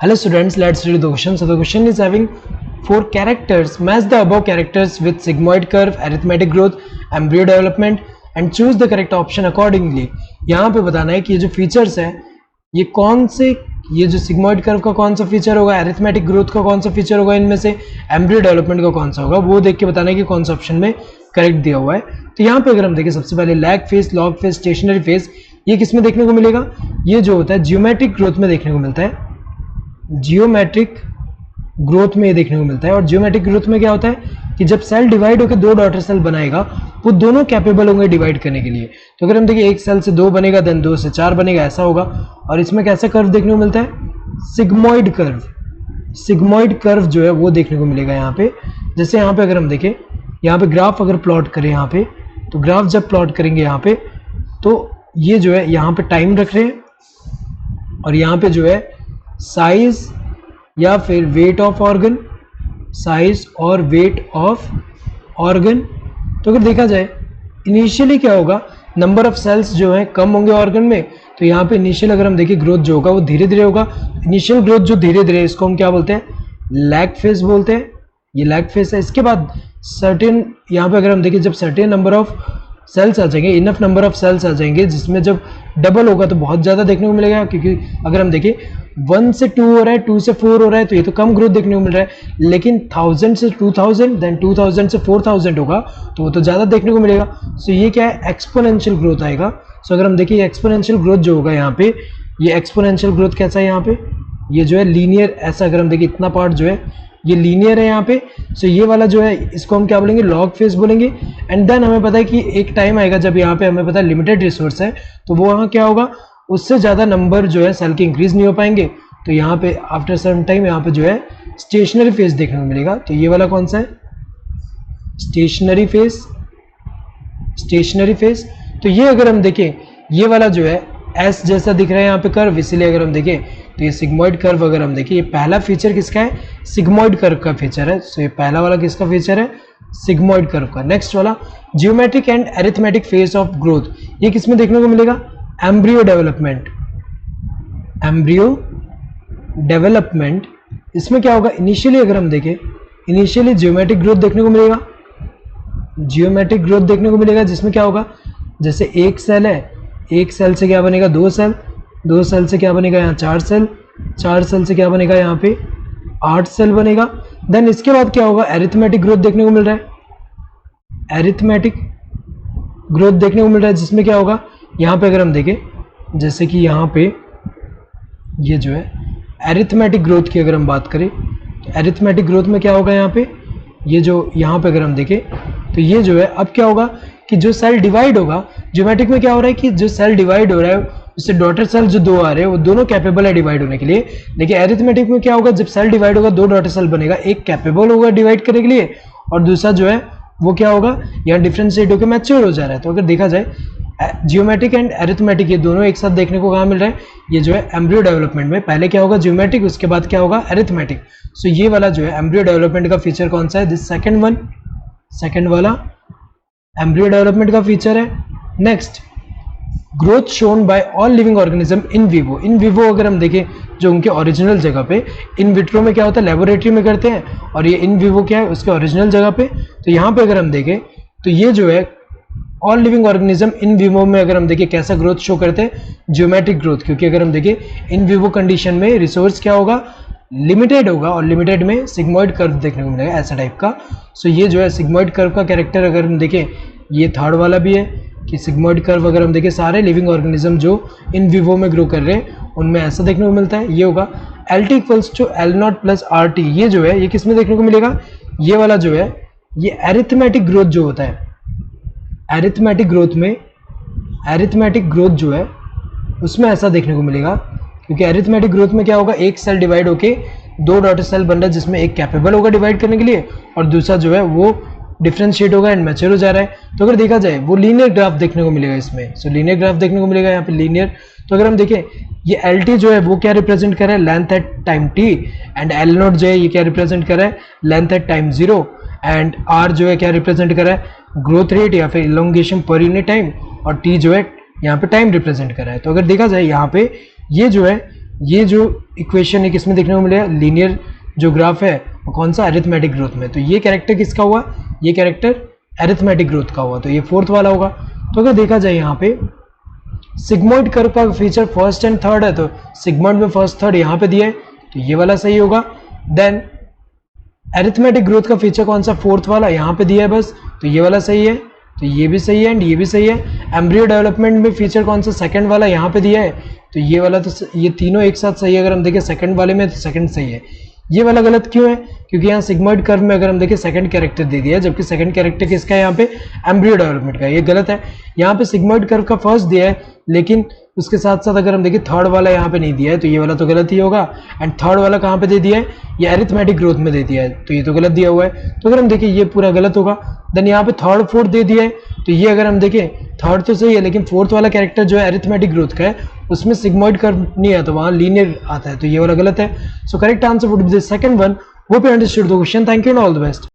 Hello students, let's read the question. So the question is having 4 characters. Match the above characters with sigmoid curve, arithmetic growth, embryo development and choose the correct option accordingly. यहाँ पे बताना है कि ये जो features है ये कौन से, ये जो सिग्मॉइड कर्व का कौन सा फीचर होगा, एरिथमेटिक ग्रोथ का कौन सा फीचर होगा, इनमें से एम्ब्रियो डेवलपमेंट का कौन सा होगा, वो देख के बताना है कि कौन सा ऑप्शन में करेक्ट दिया हुआ है. तो यहाँ पे अगर हम देखें सबसे पहले lag phase, log phase, stationary phase, ये किस में देखने को मिलेगा, ये जो होता है जियोमेट्रिक ग्रोथ में देखने को मिलता है. जियोमेट्रिक ग्रोथ में ये देखने को मिलता है. और जियोमेट्रिक ग्रोथ में क्या होता है कि जब सेल डिवाइड होकर 2 डॉटर सेल बनाएगा वो दोनों कैपेबल होंगे डिवाइड करने के लिए. तो अगर हम देखिए एक सेल से 2 बनेगा, देन 2 से 4 बनेगा, ऐसा होगा. और इसमें कैसा कर्व देखने को मिलता है, सिग्मॉइड कर्व. सिग्मॉइड कर्व जो है वो देखने को मिलेगा यहाँ पे. जैसे यहाँ पे अगर हम देखें, यहाँ पे ग्राफ अगर प्लॉट करें यहाँ पे, तो ग्राफ जब प्लॉट करेंगे यहाँ पे, तो ये जो है यहाँ पे टाइम रख रहे हैं और यहाँ पे जो है साइज या फिर वेट ऑफ ऑर्गन, साइज और वेट ऑफ ऑर्गन. तो अगर देखा जाए इनिशियली क्या होगा, नंबर ऑफ सेल्स जो है कम होंगे ऑर्गन में. तो यहाँ पे इनिशियल अगर हम देखें ग्रोथ जो होगा वो धीरे धीरे होगा. इनिशियल ग्रोथ जो धीरे धीरे, इसको हम क्या बोलते हैं, लैग फेज बोलते हैं. ये लैग फेज है. इसके बाद सर्टेन, यहाँ पे अगर हम देखें जब सर्टेन नंबर ऑफ सेल्स आ जाएंगे, इनफ नंबर ऑफ सेल्स आ जाएंगे, जिसमें जब डबल होगा तो बहुत ज़्यादा देखने को मिलेगा. क्योंकि अगर हम देखें 1 से 2 हो रहा है, 2 से 4 हो रहा है, तो ये तो कम ग्रोथ देखने को मिल रहा है. लेकिन 1000 से 2000, देन 2000 से 4000 होगा तो वो तो ज़्यादा देखने को मिलेगा. सो ये क्या है, एक्सपोनेंशियल ग्रोथ आएगा. सो अगर हम देखिए एक्सपोनेंशियल ग्रोथ जो होगा यहाँ पे, ये एक्सपोनेंशियल ग्रोथ कैसा है यहाँ पे, ये जो है लीनियर, ऐसा अगर हम देखिए इतना पार्ट जो है ये लीनियर है यहाँ पे. सो ये वाला जो है इसको हम क्या बोलेंगे, लॉग फेज बोलेंगे. एंड देन हमें पता है कि एक टाइम आएगा जब यहाँ पे हमें पता है लिमिटेड रिसोर्स है, तो वो वहाँ क्या होगा, उससे ज़्यादा नंबर जो है सेल के इंक्रीज नहीं हो पाएंगे. तो यहाँ पे आफ्टर सर्टेन टाइम यहाँ पे जो है स्टेशनरी फेज देखने को मिलेगा. तो ये वाला कौन सा है, स्टेशनरी फेज. Stationary phase. तो ये अगर हम देखें ये वाला जो है एस जैसा दिख रहा है यहाँ पे कर्व, इसीलिए अगर हम देखें तो ये सिग्मॉइड कर्व. अगर हम देखें ये पहला फीचर किसका है, सिग्मॉइड कर्व का फीचर है. सो ये पहला वाला किसका फीचर है, सिग्मॉइड कर्व का. नेक्स्ट वाला geometric and arithmetic phase of growth, ये किसमें देखने को मिलेगा, एम्ब्रियो डेवलपमेंट. एम्ब्रियो डेवलपमेंट, इसमें क्या होगा, इनिशियली अगर हम देखें इनिशियली जियोमेट्रिक ग्रोथ देखने को मिलेगा. जियोमेट्रिक ग्रोथ देखने को मिलेगा जिसमें क्या होगा, जैसे एक सेल है, एक सेल से क्या बनेगा, 2 सेल, 2 सेल से क्या बनेगा यहाँ 4 सेल, 4 सेल से क्या बनेगा यहाँ पे 8 सेल बनेगा. देन इसके बाद क्या होगा, एरिथमेटिक ग्रोथ देखने को मिल रहा है. एरिथमेटिक ग्रोथ देखने को मिल रहा है जिसमें क्या होगा, यहाँ पे अगर हम देखें जैसे कि यहाँ पे ये जो है एरिथमेटिक ग्रोथ की अगर हम बात करें, तो एरिथमेटिक ग्रोथ में क्या होगा, यहाँ पे ये जो यहाँ पे अगर हम देखें तो ये जो है अब क्या होगा कि जो सेल डिवाइड होगा, ज्योमेट्रिक में क्या हो रहा है कि जो सेल डिवाइड हो रहा है उससे डॉटर सेल जो 2 आ रहे हैं वो दोनों कैपेबल है डिवाइड होने के लिए. देखिए एरिथमेटिक में क्या होगा, जब सेल डिवाइड होगा 2 डॉटर सेल बनेगा, एक कैपेबल होगा डिवाइड करने के लिए और दूसरा जो है वो क्या होगा, यहाँ डिफ्रेंशिएट होकर मैच्योर हो जा रहा है. तो अगर देखा जाए जियोमेट्रिक एंड एरिथमेटिक ये दोनों एक साथ देखने को कहाँ मिल रहा है, ये जो है एम्ब्रियो डेवलपमेंट में. पहले क्या होगा जियोमेट्रिक, उसके बाद क्या होगा एरिथमेटिक. सो ये वाला जो है एम्ब्रियो डेवलपमेंट का फीचर कौन सा है, दिस सेकंड वन, सेकंड वाला एम्ब्रियो डेवलपमेंट का फीचर है. Next growth shown by all living organism in vivo. In vivo अगर हम देखें जो उनके ओरिजिनल जगह पे, इन विट्रो में क्या होता है लेबोरेटरी में करते हैं, और ये इन विवो क्या है उसके ओरिजिनल जगह पे. तो यहाँ पे अगर हम देखें तो ये जो है all living organism in vivo में अगर हम देखें कैसा ग्रोथ शो करते हैं, जियोमेट्रिक ग्रोथ. क्योंकि अगर हम देखें इन विवो कंडीशन में रिसोर्स क्या होगा, लिमिटेड होगा, और लिमिटेड में सिग्मॉइड कर्व देखने को मिलेगा ऐसा टाइप का. सो ये जो है सिग्मॉइड कर्व का कैरेक्टर अगर हम देखें, ये थर्ड वाला भी है कि सिग्मॉइड कर्व अगर हम देखें सारे लिविंग ऑर्गेनिज्म जो इन विवो में ग्रो कर रहे हैं उनमें ऐसा देखने को मिलता है. ये होगा LT equals to L0 plus RT. ये जो है ये किसमें देखने को मिलेगा, ये वाला जो है ये एरिथमेटिक ग्रोथ जो होता है, एरिथमेटिक ग्रोथ में, एरिथमेटिक ग्रोथ जो है उसमें ऐसा देखने को मिलेगा. क्योंकि एरिथमेटिक ग्रोथ में क्या होगा, एक सेल डिवाइड होके 2 डॉटर सेल बन रहा है जिसमें एक कैपेबल होगा डिवाइड करने के लिए और दूसरा जो है वो डिफरेंशिएट होगा एंड मैच्योर हो जा रहा है. तो अगर देखा जाए वो लीनियर ग्राफ देखने को मिलेगा इसमें. सो लीनियर ग्राफ देखने को मिलेगा यहाँ पे लीनियर. तो अगर हम देखें ये LT जो है वो क्या रिप्रेजेंट कर रहा है, length at time t, and L0 जो है ये क्या रिप्रेजेंट कर रहा है, length at time 0, and R जो है क्या रिप्रेजेंट कर रहा है, ग्रोथ रेट या फिर इलोंगेशन पर यूनिट टाइम, और T जो है यहाँ पे टाइम रिप्रेजेंट कर रहा है. तो अगर देखा जाए यहाँ पे ये जो है ये जो इक्वेशन है किसमें देखने को मिलेगा, लीनियर जो ग्राफ है वो कौन सा, अरिथमेटिक ग्रोथ में। तो ये कैरेक्टर किसका हुआ, ये कैरेक्टर अरिथमेटिक ग्रोथ का हुआ, तो ये फोर्थ वाला होगा। तो अगर देखा जाए यहाँ पे सिग्मॉइड कर्व का फीचर फर्स्ट एंड थर्ड है, तो सिग्मॉइड में फर्स्ट थर्ड यहाँ पे दिया है, तो ये वाला सही होगा। देन अरिथमेटिक ग्रोथ का फीचर कौन सा, फोर्थ वाला यहाँ पे दिया है बस, तो ये वाला सही है, तो ये भी सही है एंड ये भी सही है। एम्ब्रियो डेवलपमेंट में फीचर कौन सा, सेकंड वाला यहाँ पे दिया है, तो ये वाला, तो ये तीनों एक साथ सही है। अगर हम देखें सेकंड वाले में तो सेकंड सही है। ये वाला गलत क्यों है, क्योंकि यहाँ सिग्मॉइड कर्व में अगर हम देखें सेकंड कैरेक्टर दे दिया है, जबकि सेकंड कैरेक्टर किसका है यहाँ पे, एम्ब्रियो डेवलपमेंट का, ये गलत है। यहाँ पे सिग्मॉइड कर्व का फर्स्ट दिया है, लेकिन उसके साथ साथ अगर हम देखें थर्ड वाला यहाँ पे नहीं दिया है, तो ये वाला तो गलत ही होगा। एंड थर्ड वाला कहाँ पे दे दिया है, ये अरिथमेटिक ग्रोथ में दे दिया है, तो ये तो गलत दिया हुआ है। तो अगर हम देखें ये पूरा गलत होगा। देन यहाँ पे थर्ड फोर्थ दे दिया है, तो ये अगर हम देखें थर्ड तो सही है, लेकिन फोर्थ वाला कैरेक्टर जो है अरिथमेटिक ग्रोथ का है, उसमें सिग्मॉइड कर्व नहीं है, तो वहाँ लीनियर आता है, तो ये वाला गलत है। So correct answer would be the second one. Hope you understood the question. Thank you and all the best.